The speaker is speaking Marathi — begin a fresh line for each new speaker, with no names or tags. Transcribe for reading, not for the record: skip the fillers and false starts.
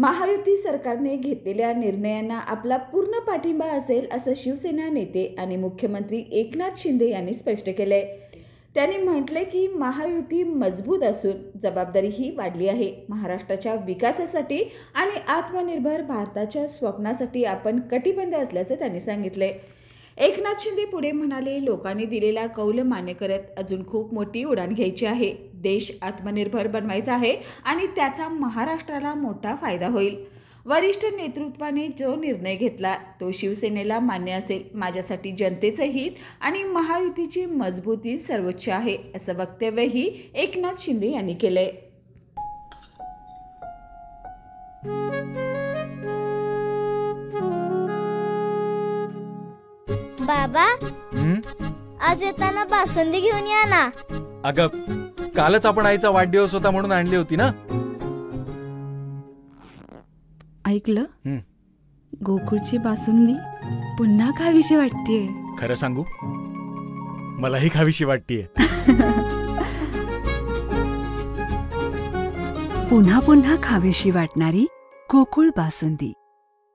महायुती सरकारने घेतलेल्या निर्णयांना आपला पूर्ण पाठिंबा असेल असं शिवसेना नेते आणि मुख्यमंत्री एकनाथ शिंदे यांनी स्पष्ट केले. त्यांनी म्हटले की महायुती मजबूत असून जबाबदारीही वाढली आहे. महाराष्ट्राच्या विकासासाठी आणि आत्मनिर्भर भारताच्या स्वप्नासाठी आपण कटिबद्ध असल्याचं त्यांनी सांगितले. एकनाथ शिंदे पुढे म्हणाले, लोकांनी दिलेला कौल मान्य करत अजून खूप मोठी उडाण घ्यायची आहे. देश आत्मनिर्भर बनवायचा आहे आणि त्याचा महाराष्ट्राला मोठा फायदा होईल. वरिष्ठ नेतृत्वाने जो निर्णय घेतला तो शिवसेनेला मान्य असेल. माझ्यासाठी जनतेचं हित आणि महायुतीची मजबूती सर्वोच्च आहे, असं वक्तव्यही एकनाथ शिंदे यांनी केले.
बाबा, आज येताना बासुंदी घेऊन या ना.
अगं, कालच आपण आईचा वाढदिवस होता म्हणून आणली होती ना.
ऐकलं, गोकुळची बासुंदी पुन्हा खावीशी वाटतेय.
खरं सांगू, मलाही खावीशी वाटतेय.
पुन्हा पुन्हा खावीशी वाटणारी गोकुळ बासुंदी.